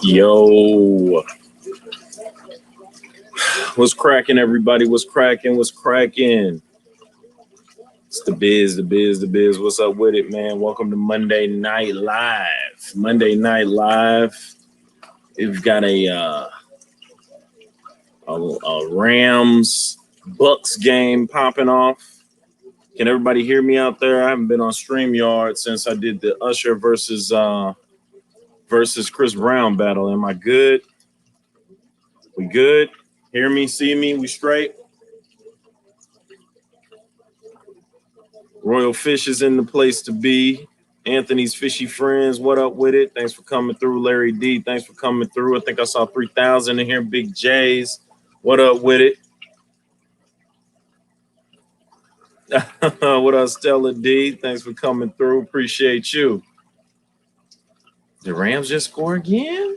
Yo, what's cracking, everybody? What's cracking? What's cracking? It's the biz, the biz, the biz. What's up with it, man? Welcome to Monday Night Live. Monday Night Live. We've got a Rams Bucks game popping off. Can everybody hear me out there? I haven't been on StreamYard since I did the Usher versus Chris Brown battle. Am I good? We good? Hear me, see me, we straight? Royal Fish is in the place to be. Anthony's Fishy Friends, what up with it? Thanks for coming through. Larry D, thanks for coming through. I think I saw 3,000 in here. Big J's, what up with it? What up, Stella D? Thanks for coming through. Appreciate you. The Rams just score again?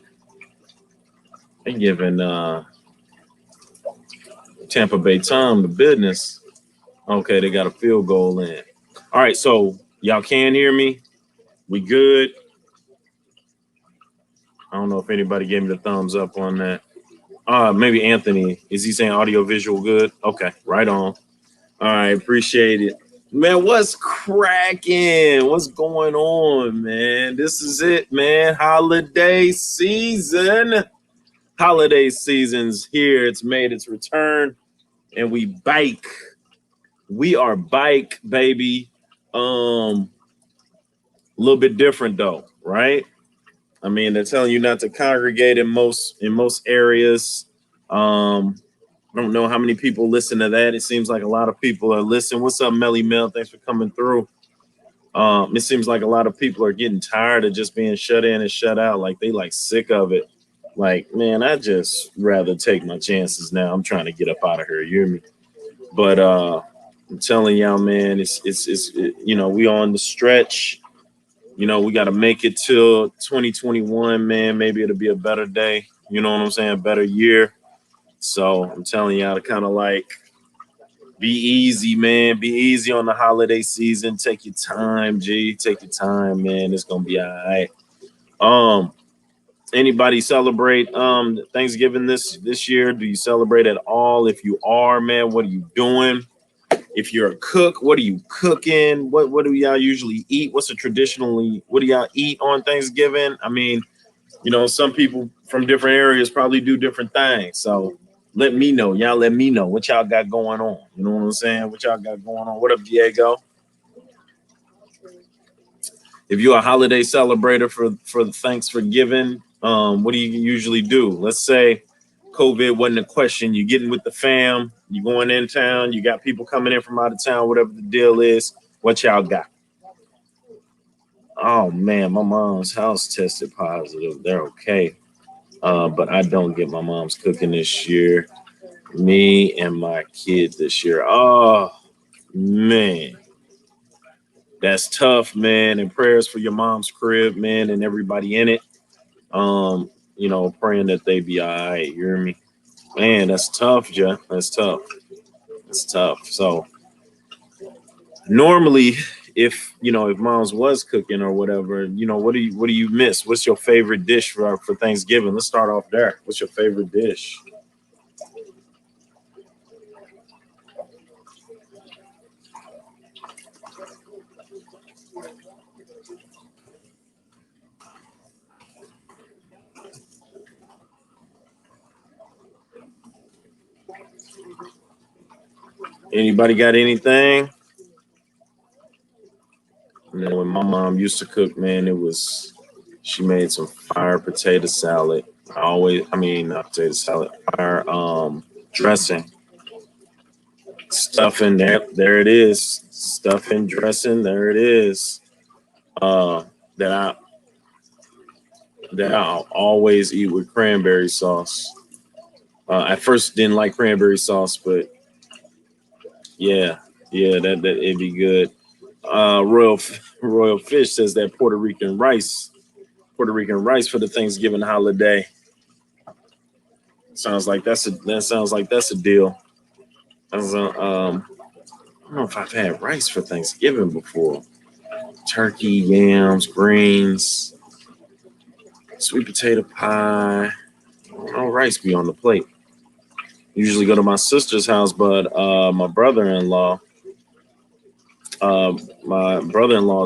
They're giving Tampa Bay Tom the business. Okay, they got a field goal in. All right, so y'all can hear me? We good? I don't know if anybody gave me the thumbs up on that. Maybe Anthony. Is he saying audio visual good? Okay, right on. All right, appreciate it. Man, what's cracking? What's going on, man? This is it, man. Holiday season. Holiday season's here. It's made its return, and we bike. We are bike, baby. A little bit different though, right? I mean, they're telling you not to congregate in most areas. I don't know how many people listen to that. It seems like a lot of people are listening. What's up, Melly Mel? Thanks for coming through. It seems like a lot of people are getting tired of just being shut in and shut out. Like they like sick of it. Like, man, I just rather take my chances now. I'm trying to get up out of here. You hear me? But I'm telling y'all, man, it's you know, we on the stretch. You know, we got to make it till 2021, man. Maybe it'll be a better day. You know what I'm saying? A better year. So I'm telling y'all to kind of like be easy, man. Be easy on the holiday season. Take your time, G. Take your time, man. It's gonna be all right. Anybody celebrate Thanksgiving this year? Do you celebrate at all? If you are, man, what are you doing? If you're a cook, what are you cooking? What do y'all usually eat? What do y'all eat on Thanksgiving? I mean, you know, some people from different areas probably do different things. So let me know. Y'all let me know what y'all got going on. You know what I'm saying? What y'all got going on? What up, Diego? If you're a holiday celebrator for Thanksgiving, what do you usually do? Let's say COVID wasn't a question. You're getting with the fam. You going in town. You got people coming in from out of town, whatever the deal is. What y'all got? Oh, man, my mom's house tested positive. They're okay. But I don't get my mom's cooking this year. Me and my kid this year. Oh, man. That's tough, man. And prayers for your mom's crib, man, and everybody in it. You know, praying that they be all right. You hear me? Man, that's tough, Jeff. That's tough. It's tough. So normally, if mom's was cooking or whatever, you know, what do you miss? What's your favorite dish for Thanksgiving? Let's start off there. What's your favorite dish? Anybody got anything? You know, when my mom used to cook, man, she made some fire potato salad. Not potato salad, fire dressing. Stuffing, there it is. Stuffing, dressing, there it is. That I'll always eat with cranberry sauce. At first didn't like cranberry sauce, but yeah, that it'd be good. Royal Fish says that Puerto Rican rice for the Thanksgiving holiday. Sounds like that's a deal. I don't know if I've had rice for Thanksgiving before. turkey, yams, greens, sweet potato pie. No rice be on the plate. Usually go to my sister's house, but my brother-in-law's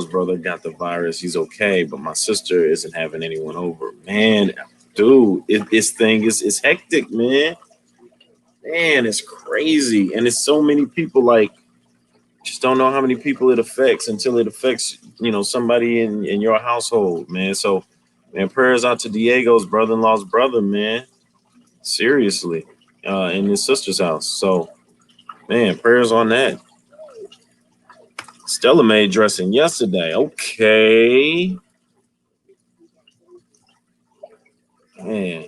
brother got the virus. He's okay, but my sister isn't having anyone over. Man, dude, it's hectic, man. Man, it's crazy, and it's so many people. Like, just don't know how many people it affects until it affects, somebody in your household, man. So, man, prayers out to Diego's brother-in-law's brother, man. Seriously, in his sister's house. So, man, prayers on that. Stella made dressing yesterday. Okay. Man,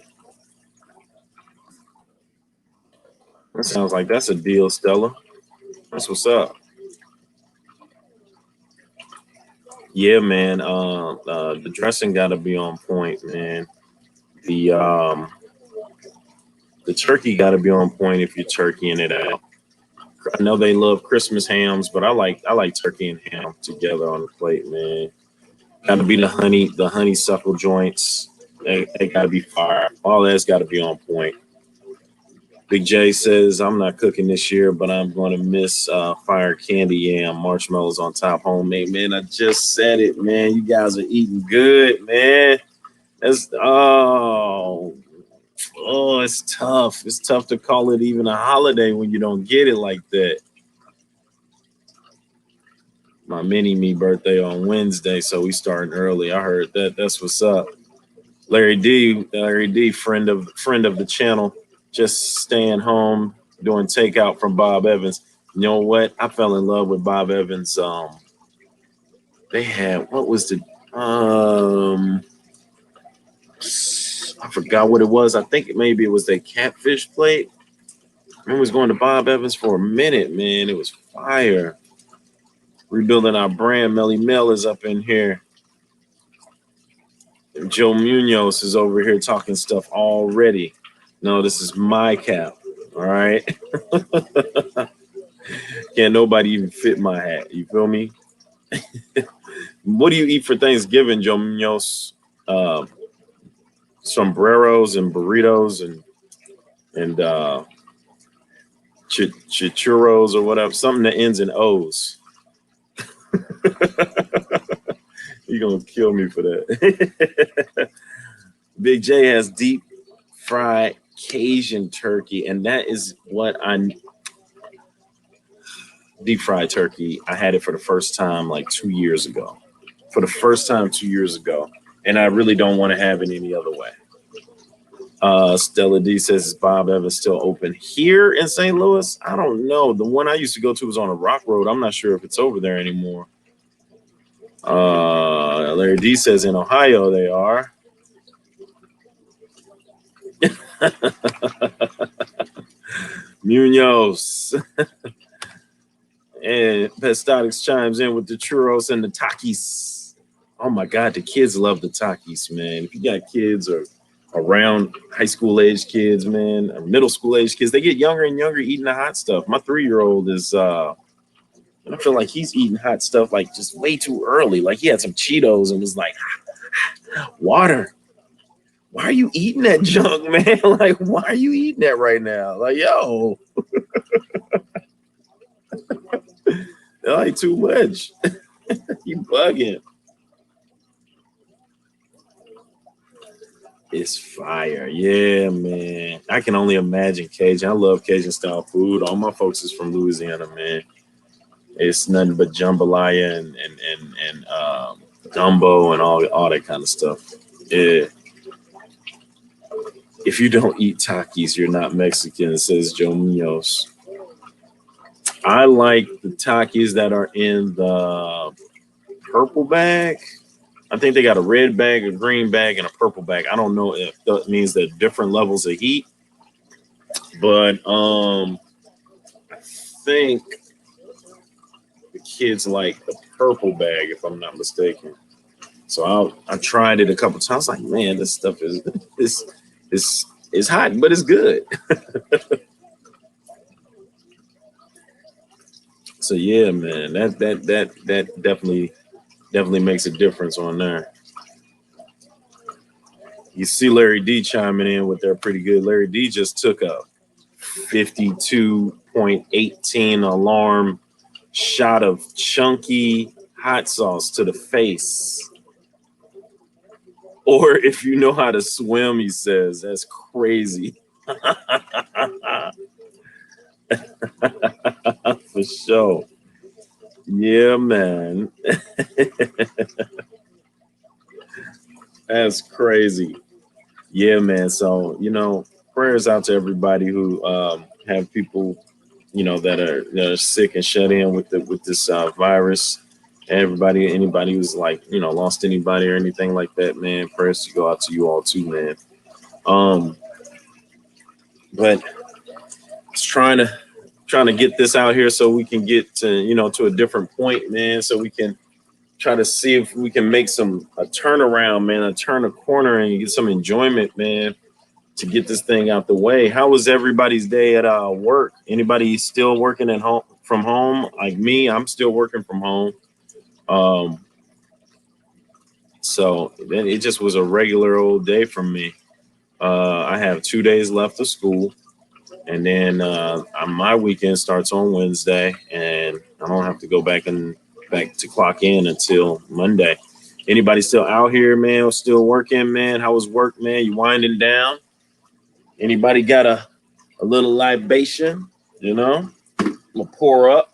that sounds like that's a deal, Stella. That's what's up. Yeah, man. The dressing got to be on point, man. The the turkey got to be on point if you're turkeying it out. I know they love Christmas hams, but I like turkey and ham together on the plate, man. Got to be the honeysuckle joints. They got to be fire. All that's got to be on point. Big J says, I'm not cooking this year, but I'm going to miss fire candy yam, marshmallows on top, homemade. Man, I just said it, man. You guys are eating good, man. It's tough. It's tough to call it even a holiday when you don't get it like that. My mini-me birthday on Wednesday, so we starting early. I heard that. That's what's up. Larry D, friend of the channel, just staying home doing takeout from Bob Evans. You know what? I fell in love with Bob Evans. They had, what was the I forgot what it was. I think maybe it was their catfish plate. I was going to Bob Evans for a minute, man. It was fire. Rebuilding our brand. Melly Mel is up in here. And Joe Munoz is over here talking stuff already. No, this is my cap. All right. Can't nobody even fit my hat. You feel me? What do you eat for Thanksgiving, Joe Munoz? Sombreros and burritos and churros or whatever. Something that ends in O's. You're gonna kill me for that. Big J has deep fried Cajun turkey, and that is what deep fried turkey. I had it for the first time like 2 years ago. For the first time 2 years ago, and I really don't want to have it any other way. Stella D says, is Bob Evans still open here in St. Louis? I don't know. The one I used to go to was on a rock road. I'm not sure if it's over there anymore. Larry D says in Ohio they are. Munoz. And Pestatics chimes in with the churros and the Takis. Oh my God, the kids love the Takis, man. If you got kids or around high school age kids, man, or middle school age kids, they get younger and younger eating the hot stuff. My 3-year-old is I feel like he's eating hot stuff like just way too early. Like he had some Cheetos and was like, water. Why are you eating that junk, man? Like, why are you eating that right now? Like, yo, like too much. You bugging. It's fire. Yeah, man. I can only imagine Cajun. I love Cajun style food. All my folks is from Louisiana, man. It's nothing but jambalaya and gumbo and all that kind of stuff. Yeah. If you don't eat Takis, you're not Mexican, says Joe Munoz. I like the Takis that are in the purple bag. I think they got a red bag, a green bag, and a purple bag. I don't know if that means they're different levels of heat, but I think the kids like the purple bag, if I'm not mistaken. So I tried it a couple times. Like, man, this stuff is hot, but it's good. So yeah, man, that definitely Definitely makes a difference on there. You see Larry D chiming in with their pretty good. Larry D just took a 52.18 alarm shot of chunky hot sauce to the face. Or if you know how to swim, he says, that's crazy. For sure. Yeah, man. That's crazy. Yeah, man. So, prayers out to everybody who have people, that are sick and shut in with this virus. Anybody who's like, lost anybody or anything like that, man. Prayers to go out to you all too, man. But it's trying to get this out here so we can get to, to a different point, man. So we can try to see if we can make a turnaround, man, turn a corner and get some enjoyment, man, to get this thing out the way. How was everybody's day at work? Anybody still working at home from home? Like me, I'm still working from home. So it just was a regular old day for me. I have 2 days left of school, and then my weekend starts on Wednesday, and I don't have to go back to clock in until Monday. Anybody still out here, man? Still working, man? How was work, man? You winding down? Anybody got a little libation? I'm gonna pour up,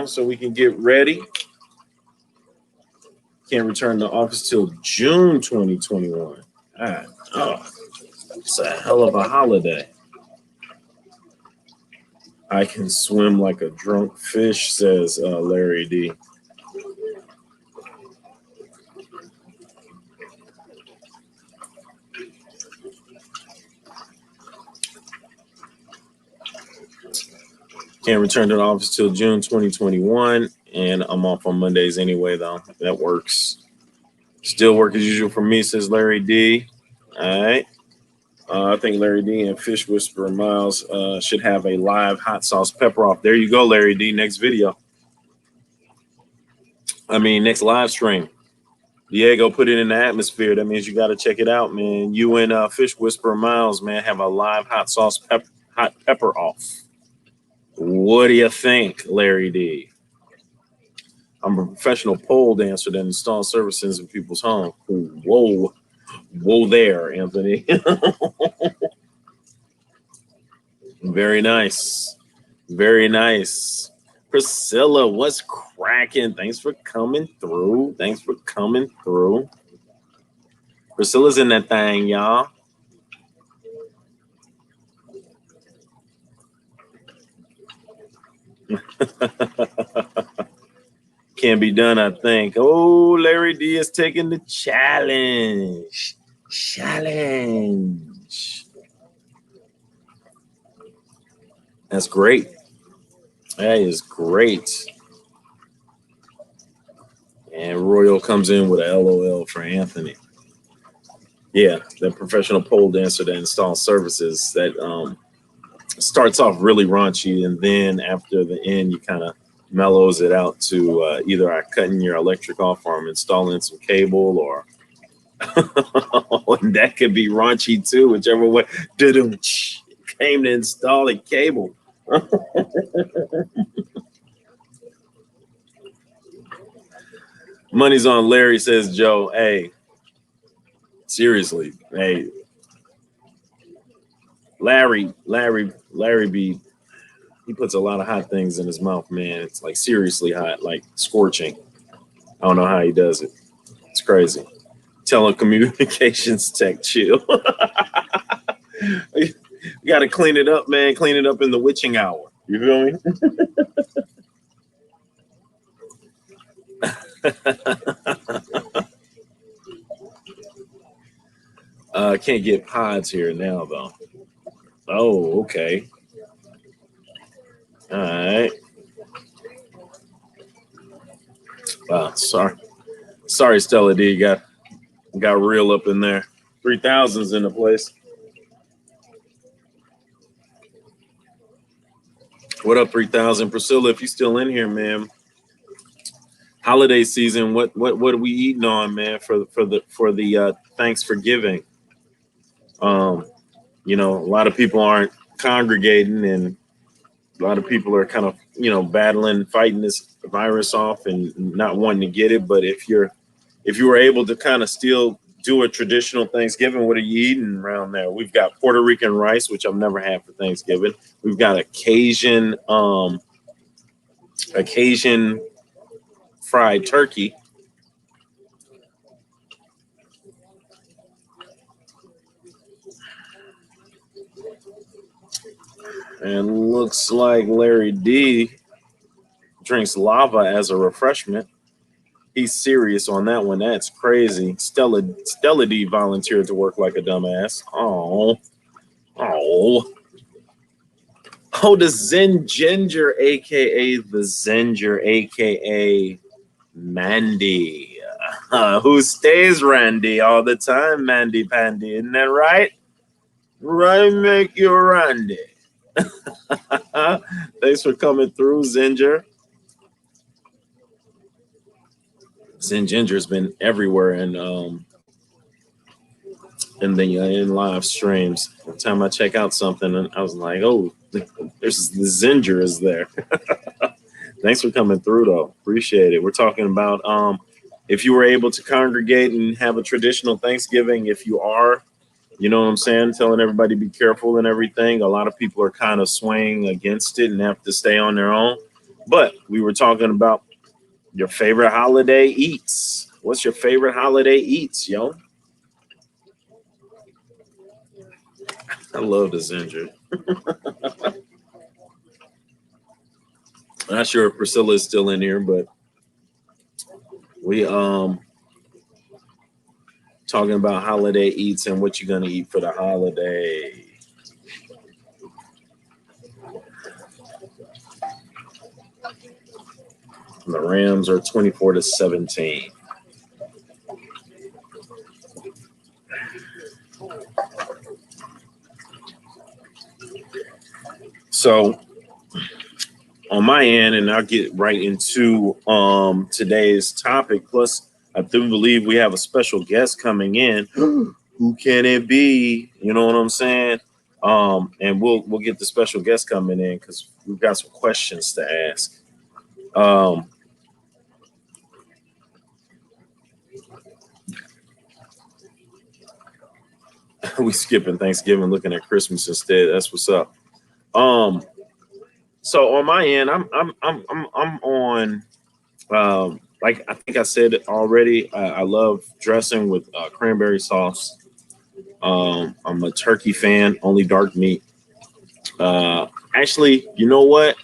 so we can get ready. Can't return to office till June 2021. It's a hell of a holiday. I can swim like a drunk fish, says Larry D. Can't return to the office till June 2021, and I'm off on Mondays anyway, though. That works. Still work as usual for me, says Larry D. All right. I think Larry D and Fish Whisperer Miles should have a live hot sauce pepper off. There you go, Larry D. Next video. Next live stream. Diego put it in the atmosphere. That means you got to check it out, man. You and Fish Whisperer Miles, man, have a live hot sauce hot pepper off. What do you think, Larry D? I'm a professional pole dancer that installs services in people's homes. Whoa there, Anthony. Very nice. Very nice. Priscilla, what's cracking? Thanks for coming through. Priscilla's in that thing, y'all. Can be done, I think. Oh, Larry D is taking the challenge. That's great. That is great. And Royal comes in with a LOL for Anthony. Yeah, the professional pole dancer that installs services that starts off really raunchy, and then after the end, you kind of mellows it out to either cutting your electric off or I'm installing some cable, or and that could be raunchy too, whichever way. Came to install a cable. Money's on Larry, says Joe. Hey, seriously, hey, Larry B. He puts a lot of hot things in his mouth, man. It's like seriously hot, like scorching. I don't know how he does it. It's crazy. Telecommunications tech, chill. You got to clean it up, man. Clean it up in the witching hour. You feel me? Can't get pods here now, though. Oh, okay. All right. Sorry, Stella D. Got real up in there. 3,000's in the place. What up, 3,000? Priscilla, if you still in here, man, holiday season. What are we eating on, man? For the thanks for giving. You know, a lot of people aren't congregating, and a lot of people are kind of, you know, battling, fighting this virus off and not wanting to get it. But if you were able to kind of still do a traditional Thanksgiving, what are you eating around there? We've got Puerto Rican rice, which I've never had for Thanksgiving. We've got Occasion fried turkey. And looks like Larry D drinks lava as a refreshment. He's serious on that one. That's crazy. Stella D volunteered to work like a dumbass. Oh. Oh, the Zen Ginger, aka the Zenger, aka Mandy. Who stays Randy all the time, Mandy Pandy, isn't that right? Right, make you Randy. Thanks for coming through, Zinger. Zen Ginger's been everywhere in live streams. Every time I check out something, and I was like, oh, there's the Zinger is there. Thanks for coming through, though. Appreciate it. We're talking about if you were able to congregate and have a traditional Thanksgiving. If you are, you know what I'm saying, telling everybody to be careful and everything. A lot of people are kind of swaying against it and have to stay on their own. But we were talking about your favorite holiday eats. What's your favorite holiday eats, yo? I love the Zinger. I'm not sure if Priscilla is still in here, but we talking about holiday eats and what you're gonna eat for the holiday. The Rams are 24-17. So on my end, and I'll get right into today's topic. Plus, I do believe we have a special guest coming in. Who can it be? You know what I'm saying? And we'll get the special guest coming in because we've got some questions to ask. We skipping Thanksgiving, looking at Christmas instead. That's what's up. So on my end, I'm on like I think I said it already. I love dressing with cranberry sauce. I'm a turkey fan, only dark meat. Actually, you know what?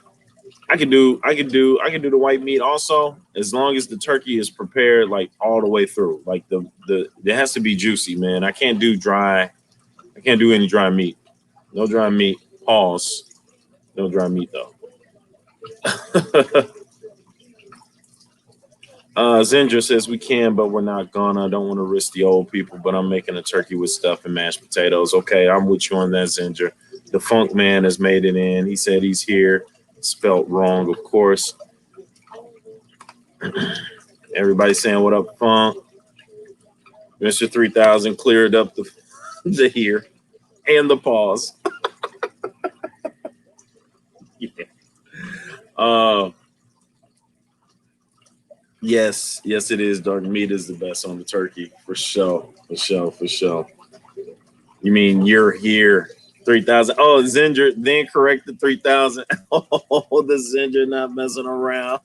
I could do the white meat also, as long as the turkey is prepared like all the way through. Like the it has to be juicy, man. I can't do dry. I can't do any dry meat. No dry meat. Pause. No dry meat though. Zinger says we can, but we're not gonna. I don't want to risk the old people, but I'm making a turkey with stuff and mashed potatoes. Okay, I'm with you on that, Zinger. The Funk Man has made it in. He said he's here. Spelt wrong, of course. Everybody saying what up, Funk. Mr. 3000 cleared up the here and the pause. Yeah. Yes, it is. Dark meat is the best on the turkey for sure. You mean you're here? 3000. Oh, Zinger, then correct the 3000. Oh, the Zinger not messing around.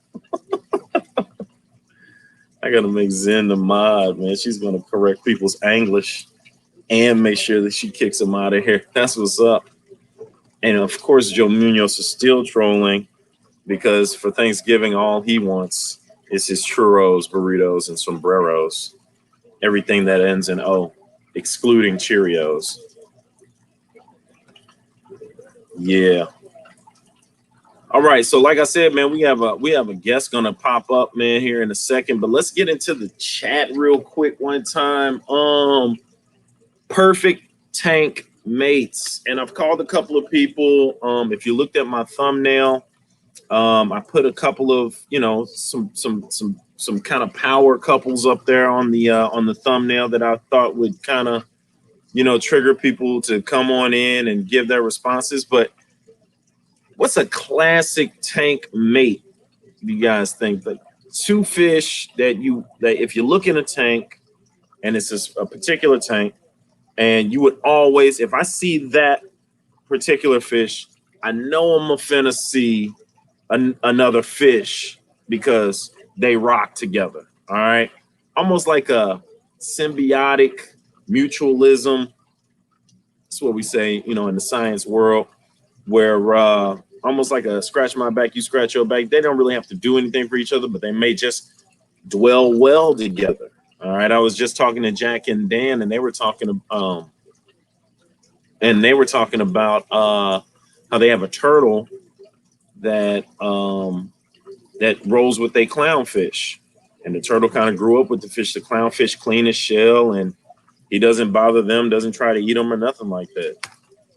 I gotta make Zen the mod, man. She's gonna correct people's English and make sure that she kicks them out of here. That's what's up. And of course, Joe Munoz is still trolling because for Thanksgiving, all he wants is his churros, burritos, and sombreros. Everything that ends in O, excluding Cheerios. Yeah. All right. So like I said, man, we have a guest gonna pop up, man, here in a second. But let's get into the chat real quick one time. Perfect TankMates. And I've called a couple of people. If you looked at my thumbnail, I put a couple of, some kind of power couples up there on the thumbnail that I thought would kind of, trigger people to come on in and give their responses. But what's a classic tank mate? Do you guys think that two fish that if you look in a tank and it's a particular tank, and you would always, if I see that particular fish, I know I'm finna see another fish because they rock together. All right. Almost like a symbiotic mutualism. That's what we say, in the science world, where almost like a scratch my back, you scratch your back. They don't really have to do anything for each other, but they may just dwell well together. All right. I was just talking to Jack and Dan, and they were talking about how they have a turtle that rolls with a clownfish, and the turtle kind of grew up with the fish. The clownfish clean his shell, and he doesn't bother them, doesn't try to eat them or nothing like that.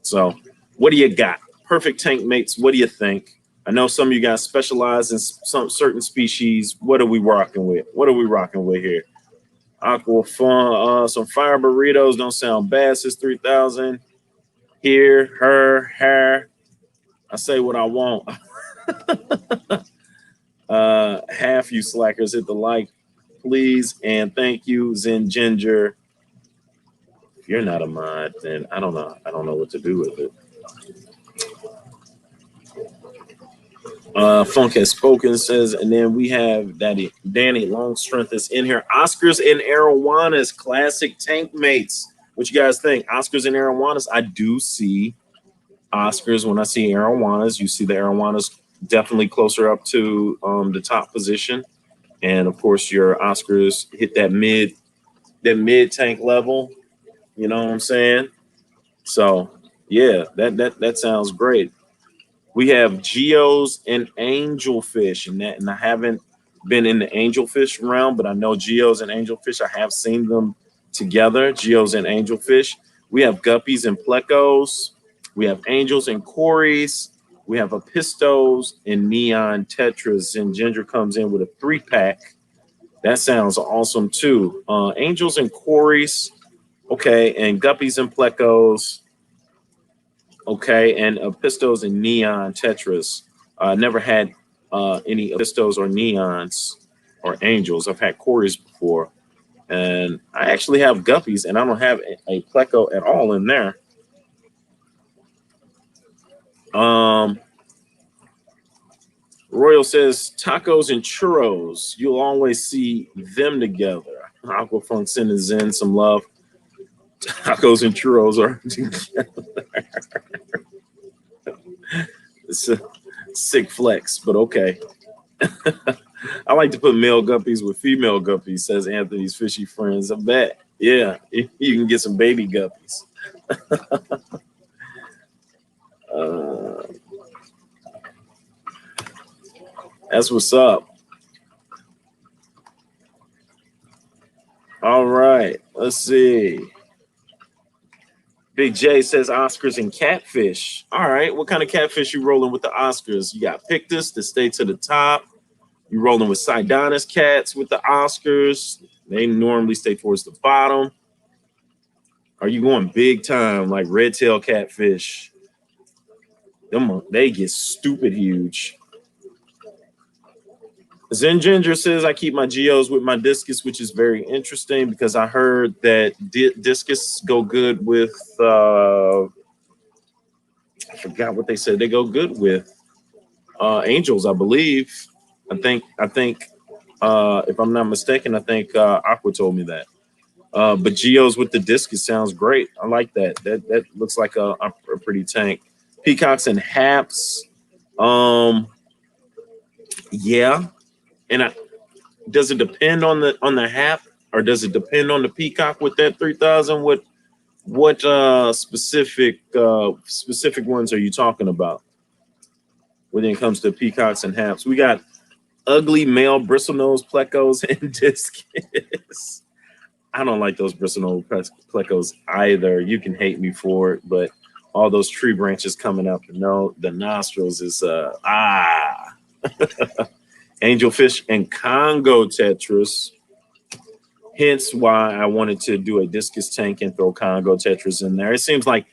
So, what do you got? Perfect tank mates. What do you think? I know some of you guys specialize in some certain species. What are we rocking with? What are we rocking with here? Aqua fun. Some fire burritos don't sound bad. Since 3000. Here, her. I say what I want. Half you slackers hit the like, please, and thank you, Zen Ginger. If you're not a mod, then I don't know what to do with it. Funk has spoken, says, and then we have Danny Longstrength is in here. Oscars and arowanas, classic tank mates. What you guys think? Oscars and arowanas. I do see Oscars. When I see arowanas, you see the arowanas definitely closer up to the top position, and of course your Oscars hit that mid tank level. You know what I'm saying? So yeah, that sounds great. We have geos and angelfish, and I haven't been in the angelfish realm, but I know geos and angelfish. I have seen them together, geos and angelfish. We have guppies and plecos. We have angels and cories. We have apistos and neon tetras, and Ginger comes in with a 3-pack. That sounds awesome too. Angels and cories, okay, and guppies and plecos, okay, and apistos and neon tetras. Never had any apistos or neons or angels. I've had cories before, and I actually have guppies, and I don't have a pleco at all in there. Royal says tacos and churros. You'll always see them together. Aquafunk sending Zen some love. Tacos and churros are together. It's a sick flex, but okay. I like to put male guppies with female guppies, says Anthony's fishy friends. I bet. Yeah, you can get some baby guppies. That's what's up. All right, let's see. Big J says Oscars and catfish. All right, what kind of catfish you rolling with the Oscars? You got Pictus to stay to the top. You rolling with Sidonus cats with the Oscars. They normally stay towards the bottom. Are you going big time like red tail catfish? They get stupid huge. Zen Ginger says I keep my geos with my discus, which is very interesting because I heard that discus go good with I forgot what they said. They go good with angels, I believe. I think if I'm not mistaken, I think Aqua told me that. But geos with the discus sounds great. I like that. That looks like a pretty tank. Peacocks and haps. Yeah. And does it depend on the hap, or does it depend on the peacock with that 3000? What specific ones are you talking about when it comes to peacocks and haps? We got ugly male bristlenose plecos and discus. I don't like those bristlenose plecos either. You can hate me for it, but all those tree branches coming up the nostrils is Angelfish and Congo Tetras. Hence why I wanted to do a discus tank and throw Congo Tetras in there. It seems like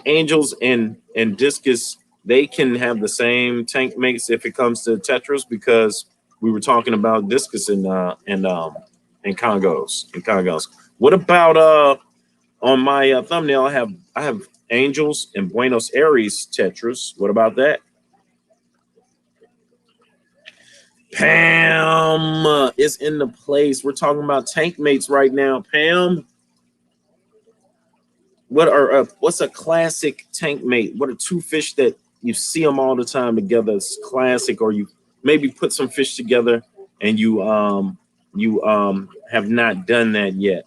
angels and discus, they can have the same tank mates if it comes to Tetras, because we were talking about discus and Congos. What about on my thumbnail? I have angels and Buenos Aires Tetras. What about that? Pam is in the place. We're talking about TankMates right now. Pam, what's a classic TankMate? What are two fish that you see them all the time together? It's classic, or you maybe put some fish together and you have not done that yet.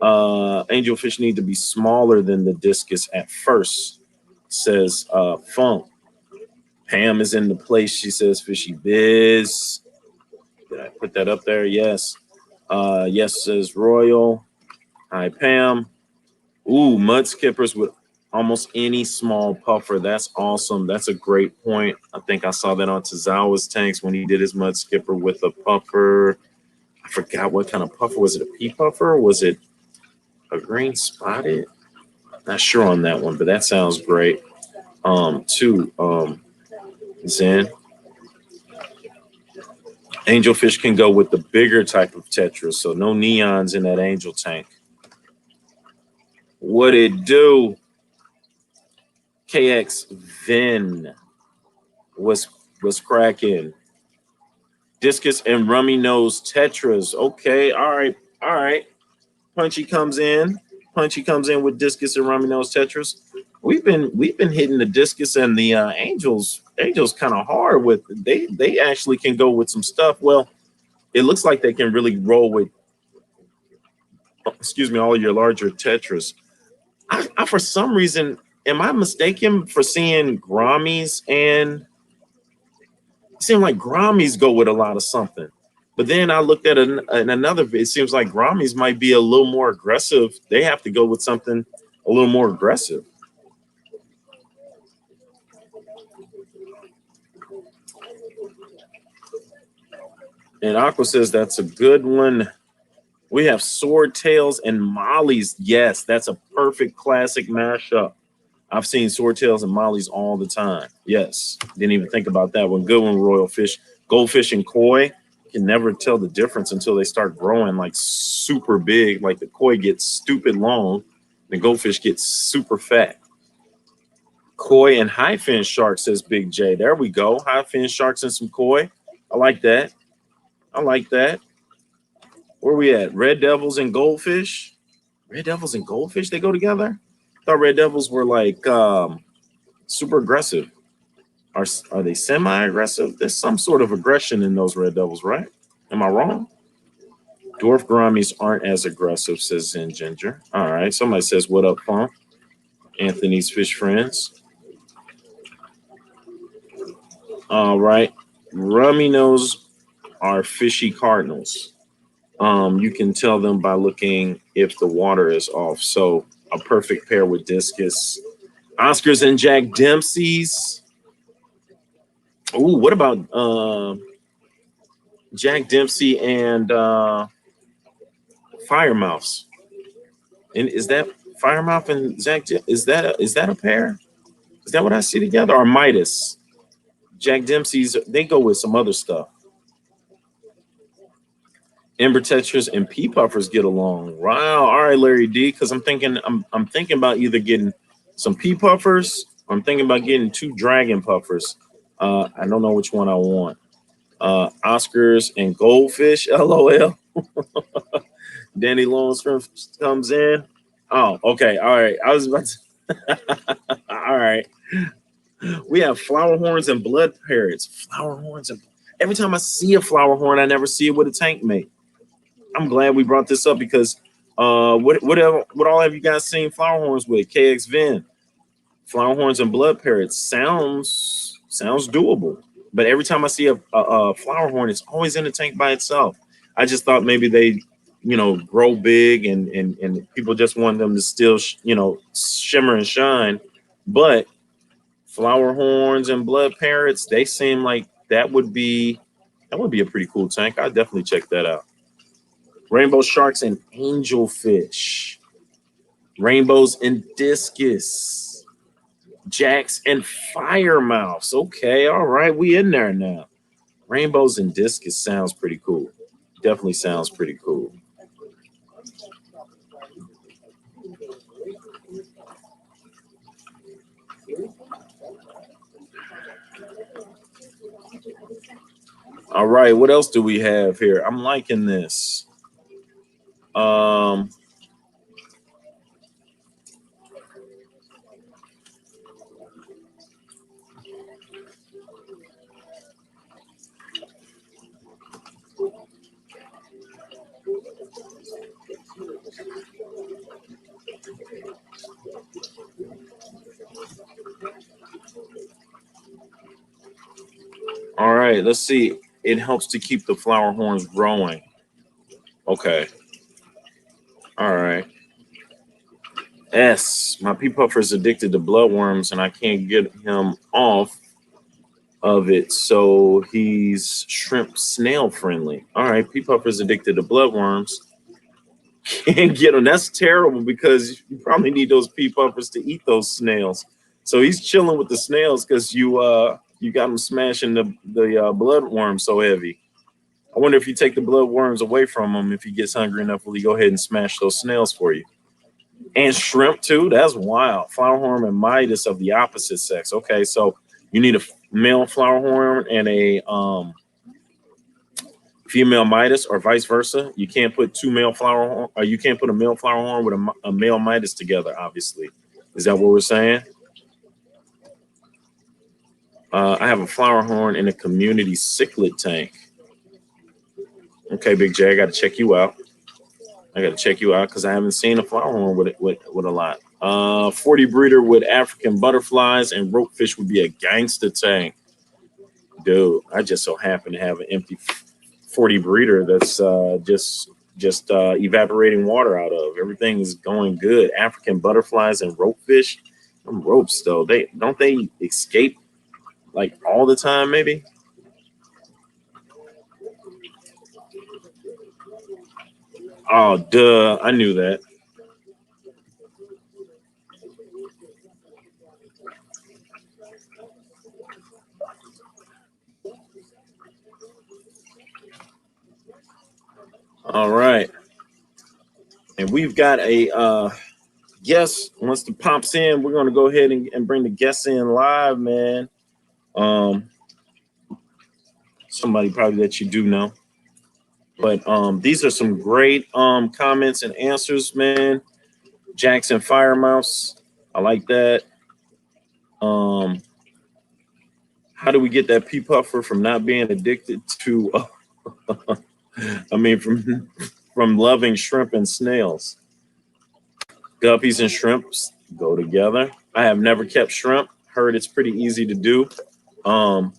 Angelfish need to be smaller than the discus at first, says Funk. Pam is in the place. She says fishy biz. Did I put that up there? Yes. Yes, says Royal. Hi, Pam. Ooh, mud skippers with almost any small puffer. That's awesome. That's a great point. I think I saw that on Tazawa's tanks when he did his mud skipper with a puffer. I forgot what kind of puffer. Was it a pea puffer? Or was it a green spotted? Not sure on that one, but that sounds great. Zen. Angelfish can go with the bigger type of Tetras, so no neons in that angel tank. What it do? KX Vin was cracking. Discus and rummy nose Tetras. Okay, all right. Punchy comes in with discus and rummy nose Tetras. We've been hitting the discus and the angels kind of hard with it. They actually can go with some stuff. Well, it looks like they can really roll with all of your larger Tetras. I for some reason, am I mistaken for seeing Grammies? And it seemed like Grammies go with a lot of something. But then I looked at another. It seems like Grammies might be a little more aggressive. They have to go with something a little more aggressive. And Aqua says that's a good one. We have swordtails and mollies. Yes, that's a perfect classic mashup. I've seen swordtails and mollies all the time. Yes, didn't even think about that one. Good one, royal fish. Goldfish and koi can never tell the difference until they start growing like super big. Like the koi gets stupid long, the goldfish gets super fat. Koi and high fin sharks, says Big J. There we go. High fin sharks and some koi. I like that. Where we at? Red devils and goldfish. Red devils and goldfish, they go together. I thought red devils were like super aggressive. Are they semi-aggressive? There's some sort of aggression in those red devils, right? Am I wrong? Dwarf gouramis aren't as aggressive, says Zen Ginger. All right. Somebody says, what up, Funk? Anthony's fish friends. All right. Rummy nose are fishy cardinals. You can tell them by looking if the water is off. So a perfect pair with discus. Oscars and Jack Dempsey's. Ooh, what about Jack Dempsey and Firemouths? And is that Firemouth and Jack? Is that a pair? Is that what I see together? Or Midas? Jack Dempsey's, they go with some other stuff. Ember Tetras and pea puffers get along. Wow. All right, Larry D. Because I'm thinking about either getting some pea puffers, or I'm thinking about getting 2 dragon puffers. I don't know which one I want. Oscars and goldfish. LOL. Danny Longstrom comes in. Oh, okay. All right. I was about to. All right. We have flower horns and blood parrots. Flower horns and every time I see a flower horn, I never see it with a tank mate. I'm glad we brought this up because what all have you guys seen flower horns with? KX Vin, flower horns and blood parrots sounds doable. But every time I see a flower horn, it's always in the tank by itself. I just thought maybe they, grow big and people just want them to still, shimmer and shine. But flower horns and blood parrots, they seem like that would be a pretty cool tank. I'd definitely check that out. Rainbow sharks and angelfish. Rainbows and discus. Jacks and firemouths. Okay, all right, we in there now. Rainbows and discus sounds pretty cool. Definitely sounds pretty cool. All right, what else do we have here? I'm liking this. All right, let's see. It helps to keep the flower horns growing. Okay. All right. S, my pea puffer is addicted to bloodworms and I can't get him off of it, so he's shrimp snail friendly. All right, pea puffer is addicted to bloodworms. Can't get him. That's terrible because you probably need those pea puffers to eat those snails. So he's chilling with the snails because you got him smashing the bloodworm so heavy. I wonder if you take the bloodworms away from him, if he gets hungry enough, will he go ahead and smash those snails for you? And shrimp too. That's wild. Flower horn and midas of the opposite sex. Okay, so you need a male flower horn and a female midas, or vice versa. You can't put two male flower horn, or you can't put a male flower horn with a male midas together. Obviously, is that what we're saying? I have a flower horn in a community cichlid tank. Okay, Big J, I got to check you out. I got to check you out because I haven't seen a flower horn with a lot. 40 breeder with African butterflies and ropefish would be a gangster tank. Dude, I just so happen to have an empty 40 breeder that's just evaporating water out of. Everything is going good. African butterflies and ropefish. Them ropes though, they escape like all the time, maybe? Oh, duh. I knew that. All right. And we've got a guest. Once the pops in, we're going to go ahead and bring the guests in live, man. Somebody probably that you do know. But these are some great comments and answers, man. Jackson Firemouths. I like that. How do we get that pea puffer from not being addicted to I mean from loving shrimp and snails? Guppies and shrimps go together. I have never kept shrimp. Heard it's pretty easy to do. I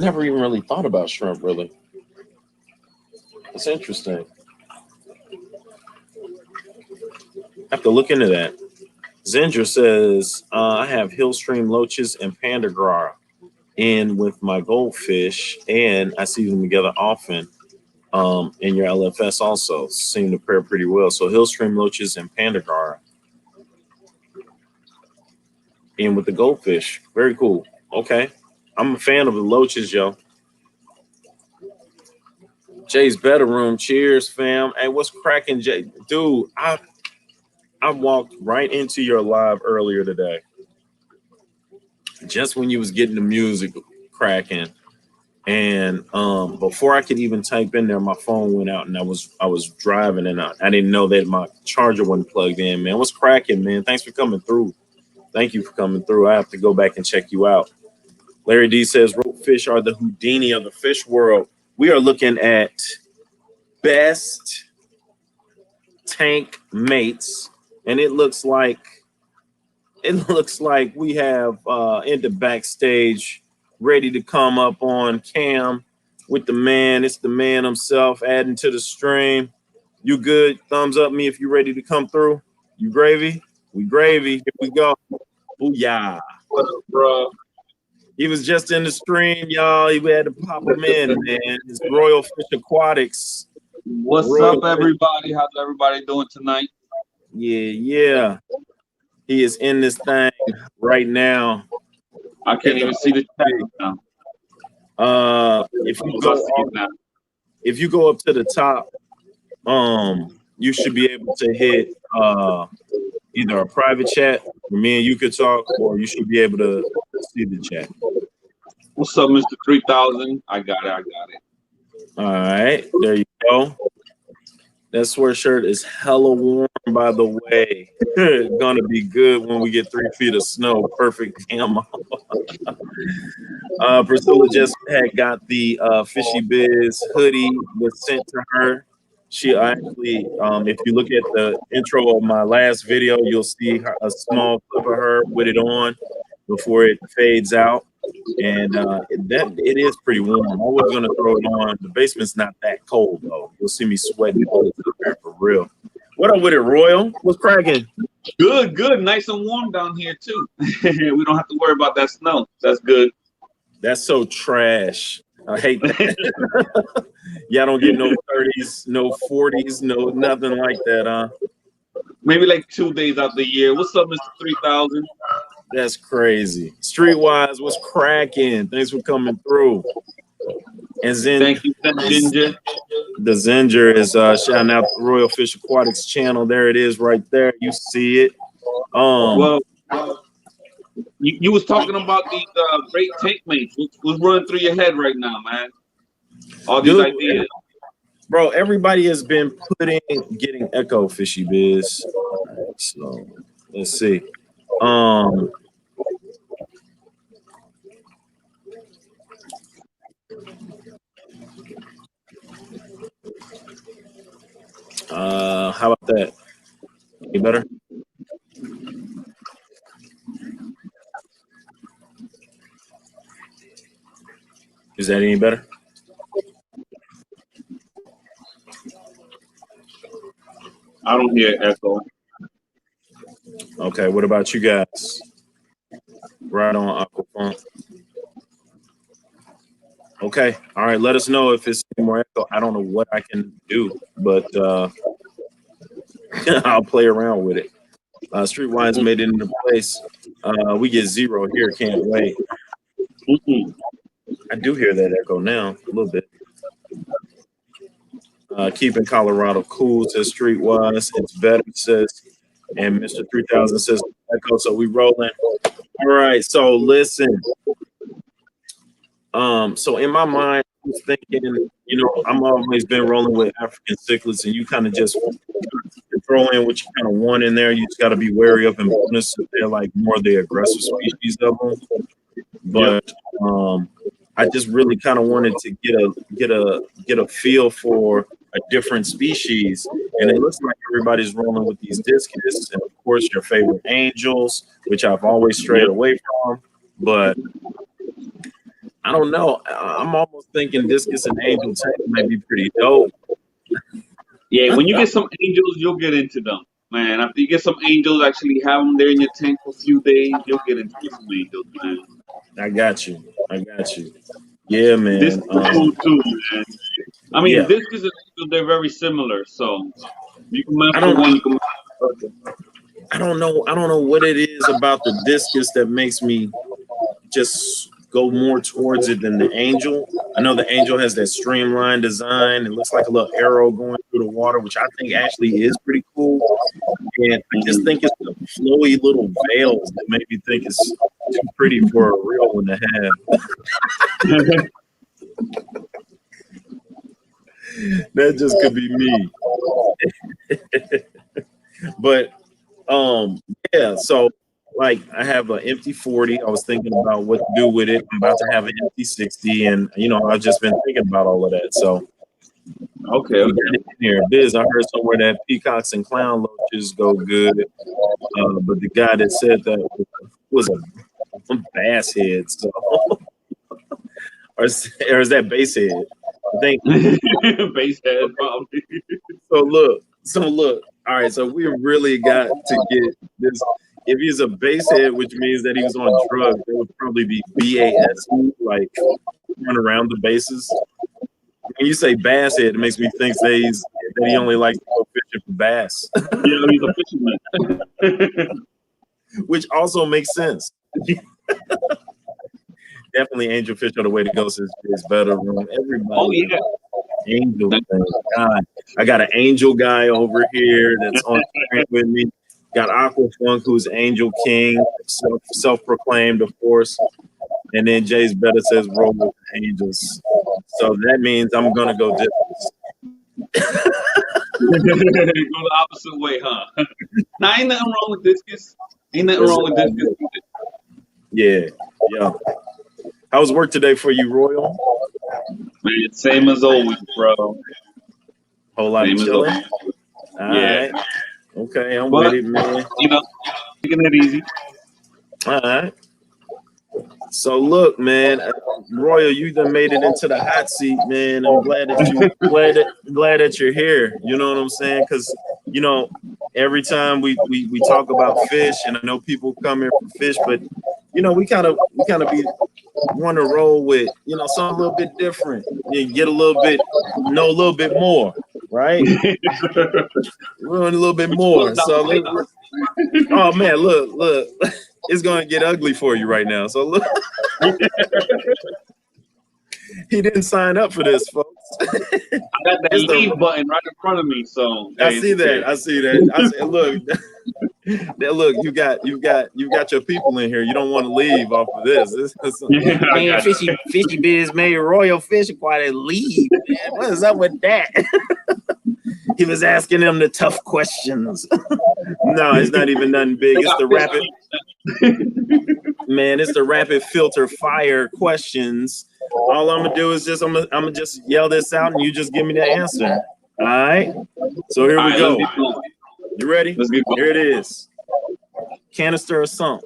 never even really thought about shrimp, really. It's interesting. I have to look into that. Zendra says, I have hillstream loaches and pandagra in with my goldfish, and I see them together often in your LFS also. Seem to pair pretty well. So hillstream loaches and pandagra in with the goldfish. Very cool. Okay. I'm a fan of the loaches, yo. Jay's Better Room. Cheers, fam. Hey, what's cracking, Jay? Dude, I walked right into your live earlier today. Just when you was getting the music cracking. And before I could even type in there, my phone went out and I was driving and I didn't know that my charger wasn't plugged in, man. What's cracking, man? Thanks for coming through. Thank you for coming through. I have to go back and check you out. Larry D says ropefish are the Houdini of the fish world. We are looking at best TankMates, and it looks like we have in the backstage ready to come up on cam with the man. It's the man himself adding to the stream. You good? Thumbs up me if you ready to come through. You gravy? We gravy. Here we go. Booyah. What up, bro? He was just in the stream, y'all. He had to pop him in, man. It's Royal Fish Aquatics. What's up, everybody? How's everybody doing tonight? Yeah. He is in this thing right now. I can't even see the chat now. If you go up to the top, you should be able to hit either a private chat where me and you could talk, or you should be able to see the chat. What's up, Mr. 3000? I got it. All right, there you go. That sweatshirt is hella warm, by the way. Gonna be good when we get 3 feet of snow. Perfect camo. Priscilla just had got the Fishy Biz hoodie was sent to her. She actually, if you look at the intro of my last video, you'll see a small clip of her with it on before it fades out. And it is pretty warm. I was gonna throw it on. The basement's not that cold though. You'll see me sweating for real. What up with it, Royal? What's cracking? Good. Nice and warm down here too. We don't have to worry about that snow. That's good. That's so trash. I hate that. Y'all don't get no 30s, no 40s, no nothing like that, huh? Maybe like 2 days out the year. What's up, Mr. 3000? That's crazy. Streetwise, what's cracking? Thanks for coming through. And thank you, Ginger. The Zinger is shouting out the Royal Fish Aquatics channel. There it is, right there. You see it. Well, you was talking about these great TankMates. What's running through your head right now, man? All these ideas. Bro, everybody has been getting Echo Fishy Biz. Right, so let's see. How about that? Any better? Is that any better? I don't hear echo. Okay, what about you guys? Right on, Aquafunk. Okay, all right. Let us know if it's any more echo. I don't know what I can do, but I'll play around with it. Streetwise made it into place. We get 0 here. Can't wait. I do hear that echo now a little bit. Keeping Colorado cool, says Streetwise. It's better, says, and Mr. 3000 says echo. So we rolling. All right. So listen. So in my mind, I was thinking, I'm always been rolling with African cichlids, and you kind of just throw in what you kind of want in there. You just got to be wary of them. They're like more the aggressive species of them. But I just really kind of wanted to get a feel for a different species, and it looks like everybody's rolling with these discus, and of course your favorite angels, which I've always strayed away from, but I don't know. I'm almost thinking discus and angel tank might be pretty dope. Yeah, when you get some angels, you'll get into them, man. After you get some angels, actually have them there in your tank for a few days, you'll get into some angels, man. I got you. Yeah, man. This is cool too, man. I mean, discus and angels, they're very similar, so you can mess with one, you can mess with the other. I don't know what it is about the discus that makes me just go more towards it than the angel. I know the angel has that streamlined design. It looks like a little arrow going through the water, which I think actually is pretty cool. And I just think it's the flowy little veils that make me think it's too pretty for a real one to have. That just could be me. But yeah, so like I have an empty 40. I was thinking about what to do with it. I'm about to have an empty 60, and I've just been thinking about all of that. So okay. Here, Biz, I heard somewhere that peacocks and clown loaches go good, but the guy that said that was a bass head. So or is that bass head? I think Base head, probably. So look. All right, so we really got to get this. If he's a basehead, which means that he was on drugs, it would probably be BAS, like run around the bases. When you say bass head, it makes me think that he only likes to go fishing for bass, Yeah, he's a fisherman. which also makes sense. Definitely Angelfish are the way to go since it's better room. Everybody. Oh yeah. Angel. God, I got an angel guy over here that's on screen with me. Got Aquafunk, who's Angel King, self-proclaimed, of course. And then Jay's better says roll with angels. So that means I'm gonna go distance. Go the opposite way, huh? Nah, ain't nothing wrong with discus. Ain't nothing wrong with discus. Yeah. How's work today for you, Royal? Man, same as always, bro. Whole lot of chilling. All Yeah. right. Okay, I'm with it, man. You know, taking it easy. All right. So look, man, Royal, you done made it into the hot seat, man. I'm glad that you're here. You know what I'm saying? Because every time we talk about fish, and I know people come here for fish, but we kind of want to roll with something a little bit different. You get a little bit more, right? Learn a little bit more. So oh man, look. It's gonna get ugly for you right now. So look, he didn't sign up for this, folks. I got that leave button right in front of me, so I see that. I see, look, you got your people in here. You don't want to leave off of this. Man, fishy biz made Royal Fish Aquatics leave. Man, what is up with that? He was asking them the tough questions. No, it's not even nothing big. It's the rapid. Man, it's the rapid filter fire questions. All I'm gonna do is I'm gonna just yell this out, and you just give me the answer. All right. So here we go. You ready? Let's get going. Here it is. Canister or sump?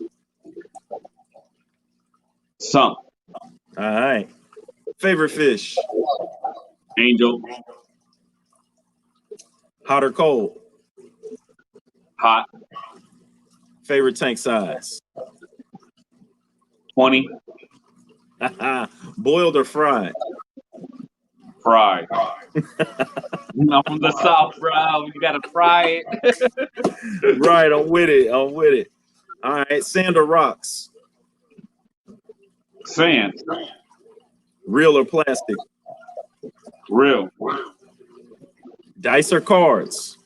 Sump. All right. Favorite fish? Angel. Hot or cold? Hot. Favorite tank size? 20. Boiled or fried? Fried. I'm from the South, bro. You gotta fry it. Right, I'm with it. All right, sand or rocks? Sand. Real or plastic? Real. Dice or cards?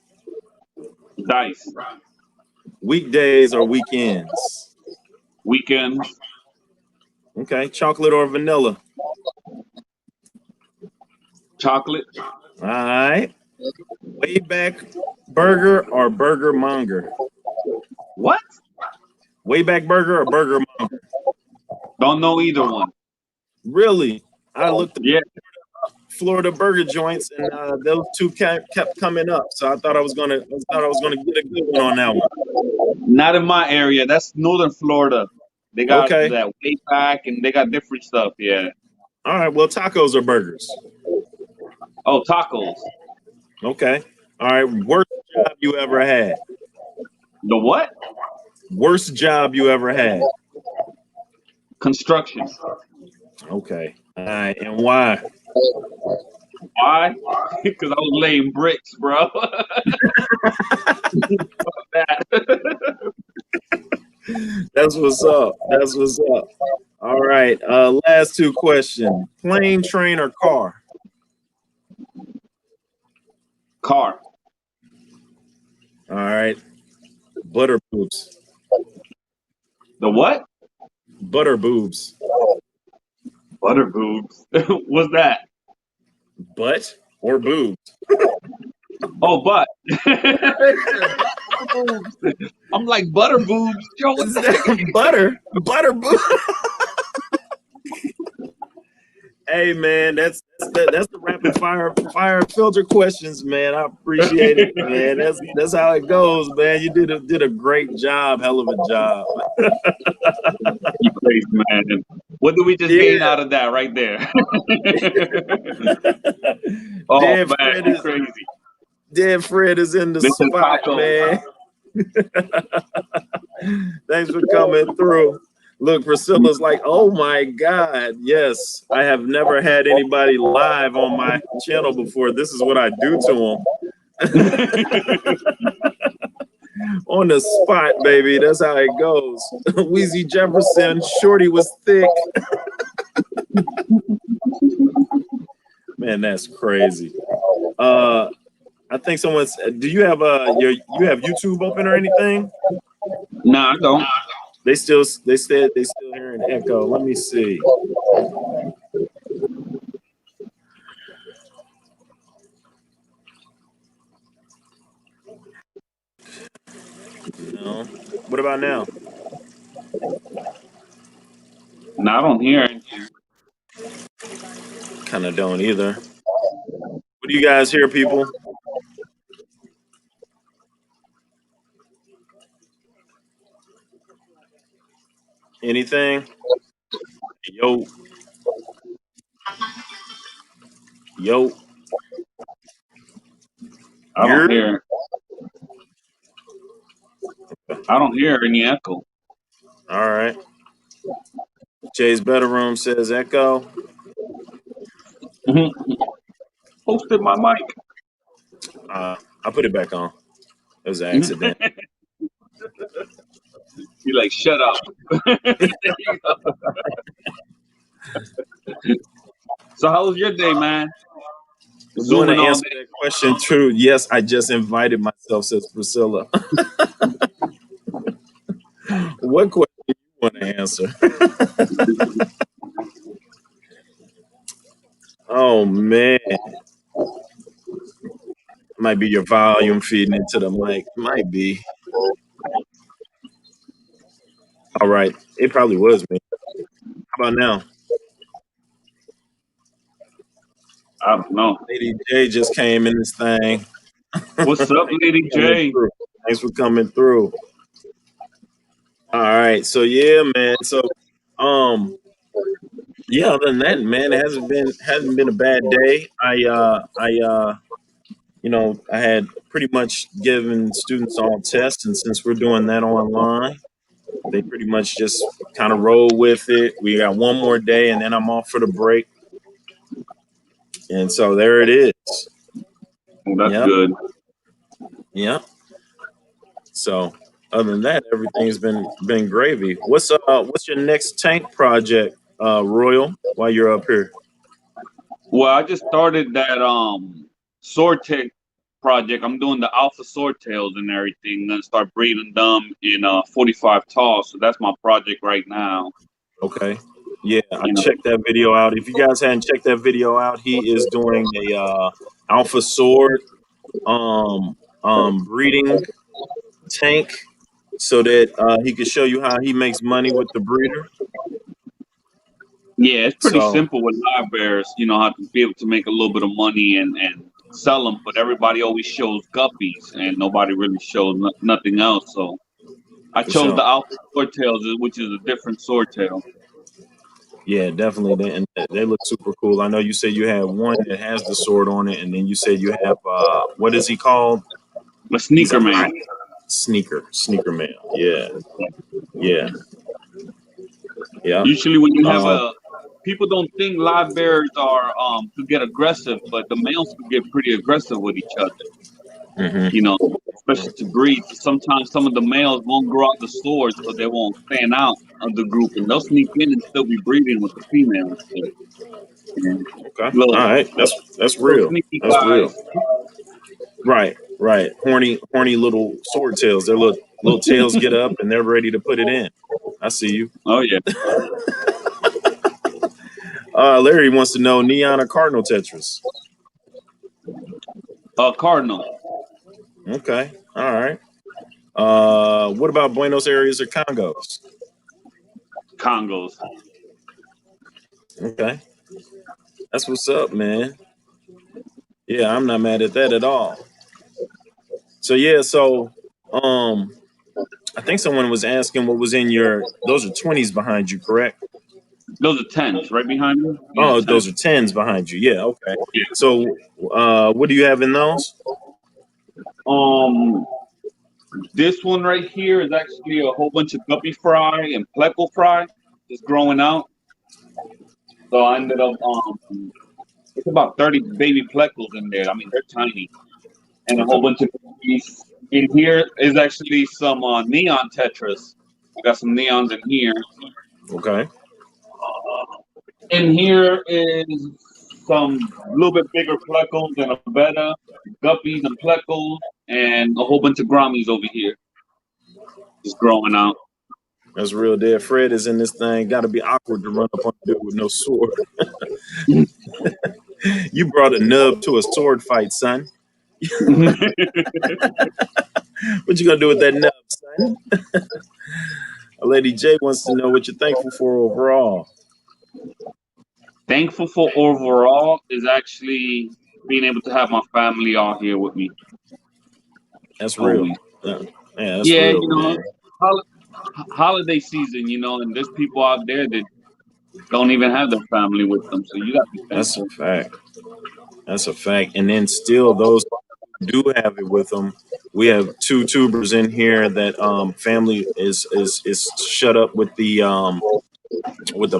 Dice. Weekdays or weekends? Weekends. Okay, chocolate or vanilla? Chocolate. All right. Way back burger or burger monger? What? Way back burger or burger monger? Don't know either one. Really? I looked at Yeah. Florida burger joints, and those two kept coming up. So I thought I was gonna get a good one on that one. Not in my area. That's northern Florida. They got that way back, and they got different stuff. Yeah. All right. Well, tacos or burgers? Oh, tacos. Okay. All right. Worst job you ever had? The what? Worst job you ever had? Construction. Okay. All right. And why? Why? Because I was laying bricks, bro. That's what's up. All right. Last two questions. Plane, train, or car? Car. All right. Butter boobs. The what? Butter boobs. Butter boobs. What's that? Butt or boobs? Oh, butt. I'm like butter boobs. Yo, what's that? Butter boobs. Hey man, that's the rapid fire filter questions, man. I appreciate it, man. That's how it goes, man. You did a great job, hell of a job. You crazy, man. What did we just gain out of that right there? Oh Dan man, Fred you is crazy. Dan Fred is in the Listen, spot, Taco. man. Thanks for coming through. Look, Priscilla's like, oh my God, yes, I have never had anybody live on my channel before. This is what I do to them. On the spot, baby. That's how it goes. Wheezy Jefferson, Shorty was thick. Man, that's crazy. I think someone's. Do you have you have YouTube open or anything? Nah, I don't. They still hearing echo. Let me see. No. What about now? No, I don't hear anything. Kind of don't either. What do you guys hear, people? Anything? Yo. Yo. I don't hear. I don't hear any echo. All right. Jay's bedroom says echo. Posted my mic. I put it back on. It was an accident. You're like, shut up. So how was your day, man? Want to answer that question too? Yes, I just invited myself, says Priscilla. What question do you want to answer? Oh man. Might be your volume feeding into the mic. Might be. All right. It probably was me. How about now? I don't know. Lady J just came in this thing. What's up, Lady J? Thanks for coming through. All right. So yeah, man. So yeah, other than that, man, it hasn't been a bad day. I had pretty much given students all tests, and since we're doing that online, they pretty much just kind of roll with it. We got one more day, and then I'm off for the break. And so there it is. Well, that's good. Yeah. So other than that, everything's been gravy. What's your next tank project, Royal? While you're up here. Well, I just started that swordtail project. I'm doing the alpha swordtails and everything. I'm gonna start breeding them in 45 tall. So that's my project right now. Okay. Yeah, I checked that video out. If you guys hadn't checked that video out, he is doing a alpha sword breeding tank so that he could show you how he makes money with the breeder. Yeah, it's pretty simple with live bears. You know how to be able to make a little bit of money and sell them, but everybody always shows guppies and nobody really shows nothing else. So I chose the alpha swordtails, which is a different swordtail. Yeah, definitely. They look super cool. I know you said you have one that has the sword on it, and then you said you have what is he called? A sneaker man. Sneaker man. Yeah. Yeah. Yeah. Usually when you have people don't think live bears are could get aggressive, but the males could get pretty aggressive with each other. Mm-hmm. You know, especially to breed. Sometimes some of the males won't grow out the swords, so they won't stand out of the group, and they'll sneak in and still be breeding with the females. Okay. All right. That's real. That's real. Right. Horny little sword tails. Their little tails get up and they're ready to put it in. I see you. Oh yeah. Larry wants to know neon or cardinal tetras. Cardinal. Okay. All right. What about Buenos Aires or Congos? Congos. Okay. That's what's up, man. Yeah, I'm not mad at that at all. So yeah, so um I think someone was asking what was in your those are 20s behind you, correct? Those are tens right behind me. Yeah, Oh, 10. those are 10s behind you. Yeah, okay. Yeah. So what do you have in those? Um, this one right here is actually a whole bunch of guppy fry and pleco fry just growing out. So I ended up it's about 30 baby plecos in there. I mean, they're tiny, and a Okay. whole bunch of guppies. In here is actually some neon tetras. I got some neons in here. Okay. In here is some little bit bigger plecos and a betta, guppies and plecos, and a whole bunch of grommies over here just growing out. That's real dead. Fred is in this thing. Gotta be awkward to run up on a dude with no sword. You brought a nub to a sword fight, son. What you gonna do with that nub, son? Lady J wants to know what you're thankful for overall. Thankful for overall is actually being able to have my family all here with me. That's real. Always. Yeah, that's Yeah, real, you know, man. holiday season, and there's people out there that don't even have their family with them. So you got to be That's a thankful. fact. That's a fact. And then still, those who do have it with them. We have two tubers in here that family is shut up with the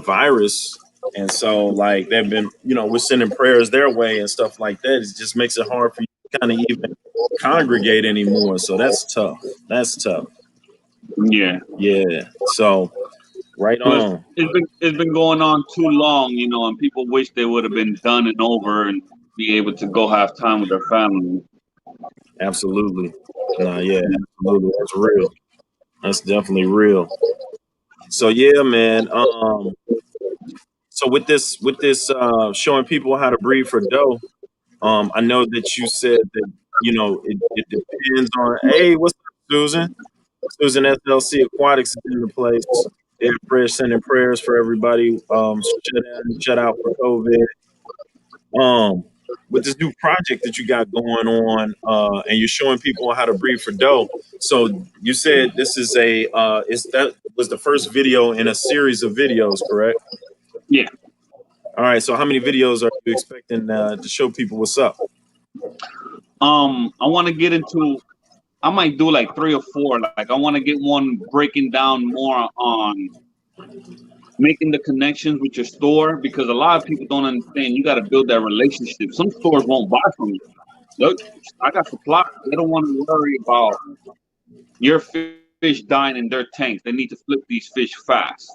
virus, and so like they've been, we're sending prayers their way and stuff like that. It just makes it hard for you to kind of even congregate anymore. So that's tough. That's tough. Yeah. Yeah. So right But on. it's been going on too long, and people wish they would have been done and over and be able to go have time with their family. Absolutely. Nah, yeah, absolutely. That's real. That's definitely real. So yeah, man. So with this showing people how to breed for dough, I know that you said that it depends on. Hey, what's up, Susan? Susan SLC Aquatics is in the place. They're prayer sending prayers for everybody. Shut out for COVID. Um, with this new project that you got going on, and you're showing people how to breed for dough. So you said this is is that was the first video in a series of videos, correct? Yeah. All right. So how many videos are you expecting to show people what's up? I want to get into. I might do like 3 or 4. Like I want to get one breaking down more on making the connections with your store because a lot of people don't understand. You got to build that relationship. Some stores won't buy from you. Look, I got supplies. They don't want to worry about your fish dying in their tanks. They need to flip these fish fast.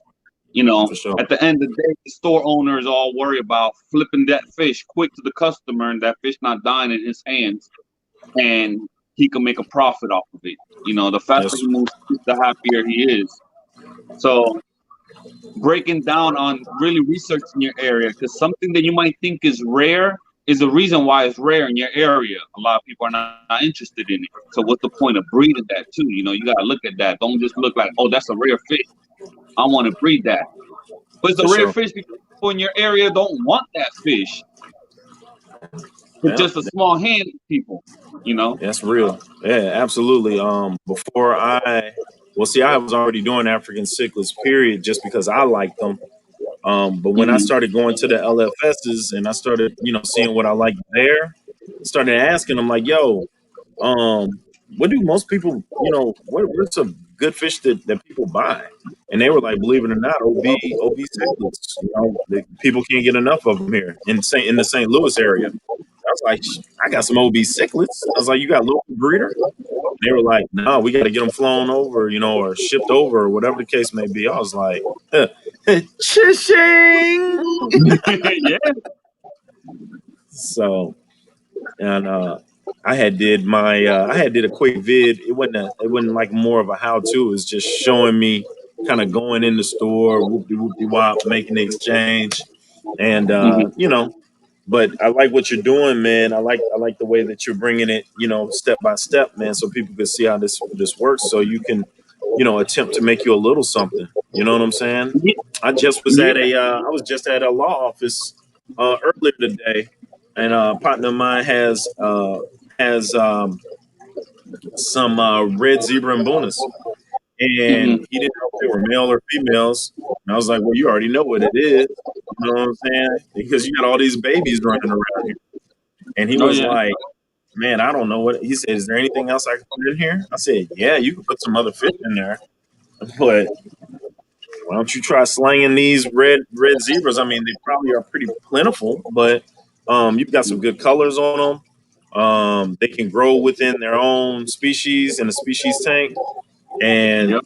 For sure. At the end of the day, the store owners all worry about flipping that fish quick to the customer and that fish not dying in his hands, and he can make a profit off of it. The faster Yes. he moves, the happier he is. So breaking down on really researching your area because something that you might think is rare is the reason why it's rare in your area. A lot of people are not interested in it. So what's the point of breeding that too? You got to look at that. Don't just look like, oh, that's a rare fish. I want to breed that. But it's For a rare sure. fish because people in your area don't want that fish. It's Yeah. just a small hand of people. That's real. Yeah, absolutely. Before I was already doing African cichlids, period, just because I liked them. But when I Mm-hmm. started going to the LFSs and I started, seeing what I liked there, I started asking them like, yo, what do most people, what's a good fish that people buy? And they were like, believe it or not, OB cichlids. People can't get enough of them here in the St. Louis area. I was like, I got some OB cichlids. I was like, you got local breeder? They were like, no, we got to get them flown over, or shipped over, or whatever the case may be. I was like, chishing. Yeah. So, and I had did a quick vid. It wasn't like more of a how to. It was just showing me kind of going in the store, whoopty whoopty wop, making the exchange, and Mm-hmm. But I like what you're doing, man. I like the way that you're bringing it, step by step, man, so people can see how this works, so you can, attempt to make you a little something. You know what I'm saying? I was just at a law office earlier today, and a partner of mine has some red zebra and bonus, and Hmm. he didn't know if they were male or females. And I was like, "Well, you already know what it is." You know what I'm saying? Because you got all these babies running around here. And he Oh was yeah. like, "Man, I don't know what." He said, "Is there anything else I can put in here?" I said, "Yeah, you can put some other fish in there, but why don't you try slanging these red zebras? I mean, they probably are pretty plentiful, but you've got some good colors on them. They can grow within their own species in a species tank. And Yep.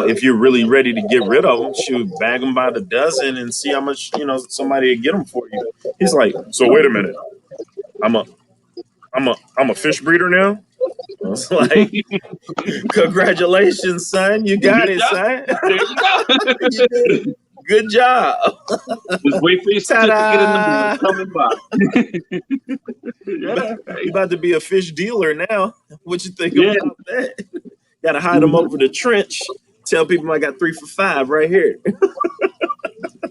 if you're really ready to get rid of them, shoot, bag them by the dozen and see how much somebody will get them for you." He's like, "So wait a minute, I'm a I'm a fish breeder now." I was like, "Congratulations, son! You got Good it, job. son. There you You did go. it. Good job." Just wait for your certificate in the mail Ta-da! coming by. You about, Yeah. you about to be a fish dealer now. What you think Yeah. about that? Got to hide them Mhm. over the trench. Tell people I got 3 for $5 right here.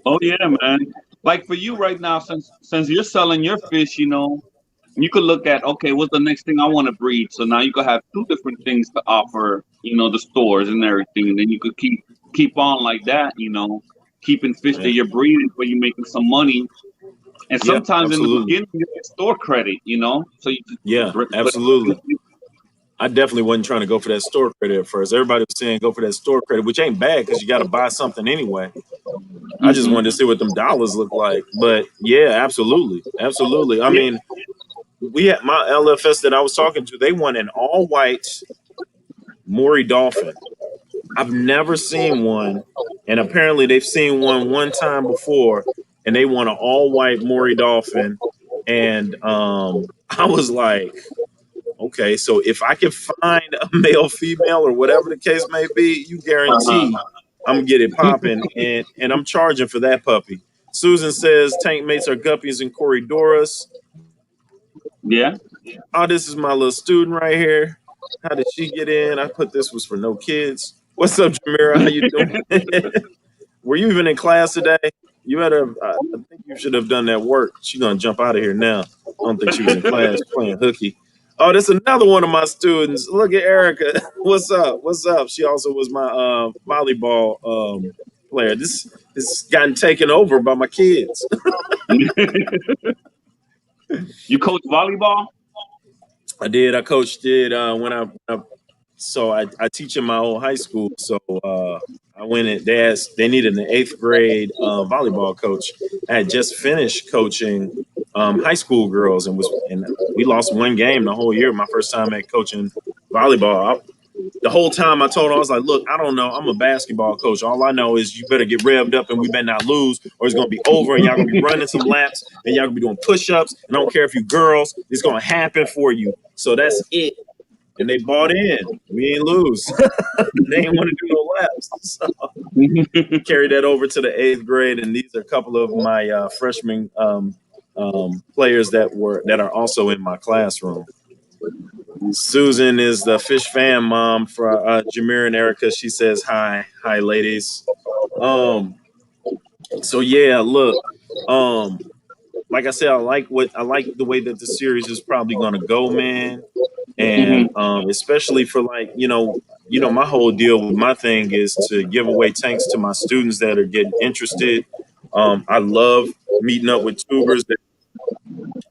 Oh yeah, man. Like for you right now, since you're selling your fish, you could look at, okay, what's the next thing I want to breed? So now you could have two different things to offer, the stores and everything, and then you could keep on like that, keeping fish that Yeah, you're breeding for you making some money. And yeah, sometimes in the absolutely. beginning you get store credit, so you just Yeah, put absolutely. I definitely wasn't trying to go for that store credit at first. Everybody was saying go for that store credit, which ain't bad because you got to buy something anyway. I just wanted to hmm see what them dollars look like. But yeah, absolutely. Absolutely. I yeah. mean, we had my LFS that I was talking to, they won an all white Maury dolphin. I've never seen one. And apparently they've seen one time before and they won an all white Maury dolphin. And I was like, okay, so if I can find a male, female, or whatever the case may be, you guarantee Uh-huh. I'm gonna get it popping, and I'm charging for that puppy. Susan says TankMates are guppies and Corridoras. Yeah. Oh, this is my little student right here. How did she get in? I put this was for no kids. What's up, Jamira? How you doing? Were you even in class today? You had a. I think you should have done that work. She's gonna jump out of here now. I don't think she was in class playing hooky. Oh, that's another one of my students. Look at Erica. What's up? What's up? She also was my volleyball player. This gotten taken over by my kids. You coach volleyball? I did. I coached it so I teach in my old high school. So I went in. They needed an eighth grade volleyball coach. I had just finished coaching high school girls and we lost one game the whole year. My first time at coaching volleyball. The whole time I told her, I was like, "Look, I don't know. I'm a basketball coach. All I know is you better get revved up and we better not lose, or it's gonna be over and y'all gonna be running some laps and y'all gonna be doing push-ups. And I don't care if you girls, it's gonna happen for you. So that's it." And they bought in. We ain't lose. They ain't want to do no laps. So carried that over to the eighth grade, and these are a couple of my freshman players that are also in my classroom. Susan is the fish fan mom for Jameer and Erica. She says hi, ladies. Um, so yeah, look, um, like I said, I like the way that the series is probably going to go, man. And hmm especially for like my whole deal with my thing is to give away tanks to my students that are getting interested. I love meeting up with tubers that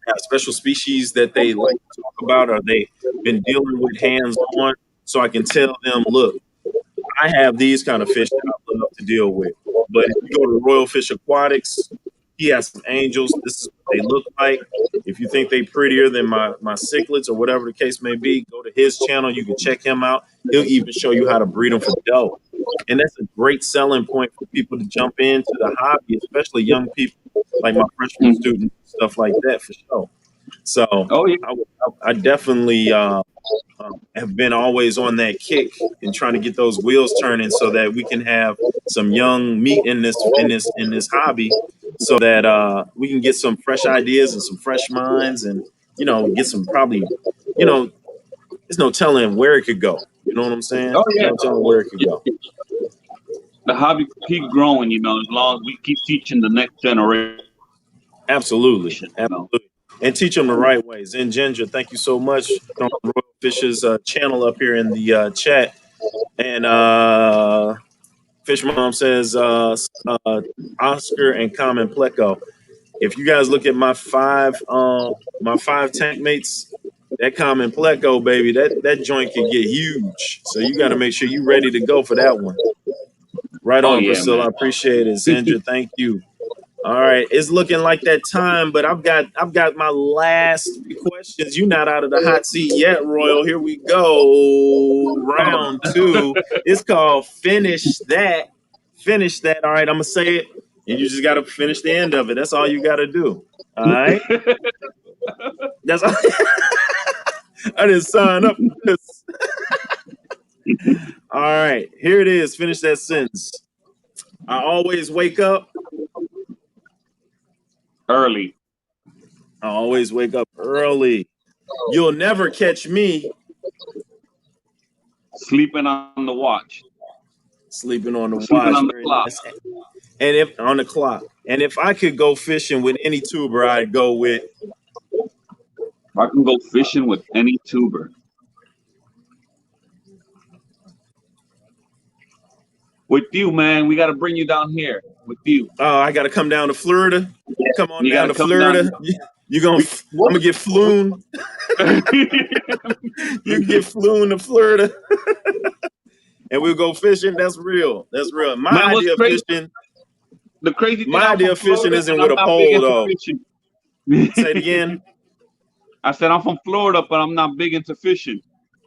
have special species that they like to talk about or they been dealing with hands on, so I can tell them, look, I have these kind of fish that I love to deal with. But if you go to Royal Fish Aquatics, he has some angels. This is what they look like. If you think they prettier than my cichlids or whatever the case may be, go to his channel. You can check him out. He'll even show you how to breed them for dough. And that's a great selling point for people to jump into the hobby, especially young people like my freshman students, stuff like that for sure. So Oh yeah. I definitely have been always on that kick and trying to get those wheels turning so that we can have some young meat in this hobby, so that we can get some fresh ideas and some fresh minds, and get some probably you know there's no telling where it could go. You know what I'm saying? Oh yeah. No telling where it could go. The hobby keep growing, as long as we keep teaching the next generation. Absolutely. You know. Absolutely. And teach them the right ways. And Ginger, thank you so much. Throwing Royal Fish's channel up here in the chat. And Fish Mom says Oscar and Common Pleco. If you guys look at my five tank mates, that Common Pleco, baby, that joint can get huge. So you got to make sure you're ready to go for that one. Right Oh on, yeah, Priscilla. I man. appreciate it. Sandra, thank you. All right, it's looking like that time, but I've got my last questions. You're not out of the hot seat yet, Royal. Here we go. Round two. It's called finish that. Finish that. All right, I'm gonna say it, and you just gotta finish the end of it. That's all you gotta do. All right. That's all. I didn't sign up for this. All right, here it is. Finish that sentence. I always wake up. Early. I always wake up early. You'll never catch me Sleeping on the watch. sleeping on the Sleeping watch. on the Very clock. nice. And if on the clock, and if I could go fishing with any tuber, I'd go with. I can go fishing with any tuber. With you, man. We got to bring you down here. With you. Oh, I got to come down to Florida. Come on You got down to to come Florida. down. You gonna? I'm gonna get flown. You get flown to Florida, and we'll go fishing. That's real. That's real. My Man, what's idea of crazy? fishing. The crazy thing, My I'm idea from of fishing Florida, isn't and with I'm a not big pole, into though. fishing. Say it again. I said I'm from Florida, but I'm not big into fishing.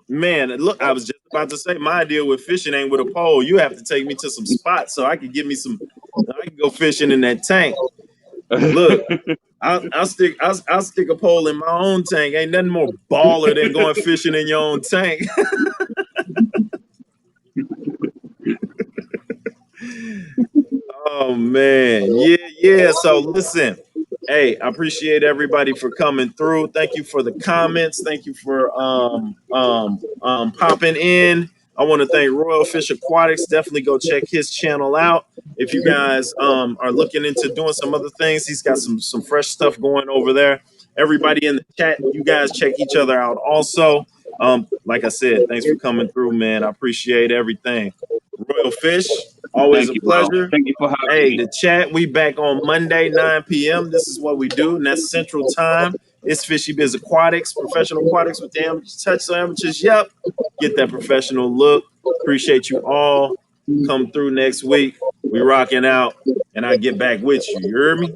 Man, look, I was just about to say my deal with fishing ain't with a pole. You have to take me to some spots so I can get me some. I can go fishing in that tank. Look, I'll stick a pole in my own tank. Ain't nothing more baller than going fishing in your own tank. Oh man, yeah. So listen, hey, I appreciate everybody for coming through. Thank you for the comments. Thank you for popping in. I want to thank Royal Fish Aquatics. Definitely go check his channel out. If you guys are looking into doing some other things, he's got some fresh stuff going over there. Everybody in the chat, you guys check each other out also. Like I said, thanks for coming through, man. I appreciate everything. Royal Fish, always Thank a you, bro. pleasure. Thank you for having Hey, me. the chat, we back on Monday, 9 p.m. This is what we do, and that's Central Time. It's Fishy Biz Aquatics, professional aquatics with the amateurs, touch amateurs. Yep, get that professional look. Appreciate you all. Come through next week. We rocking out, and I get back with you. You heard me?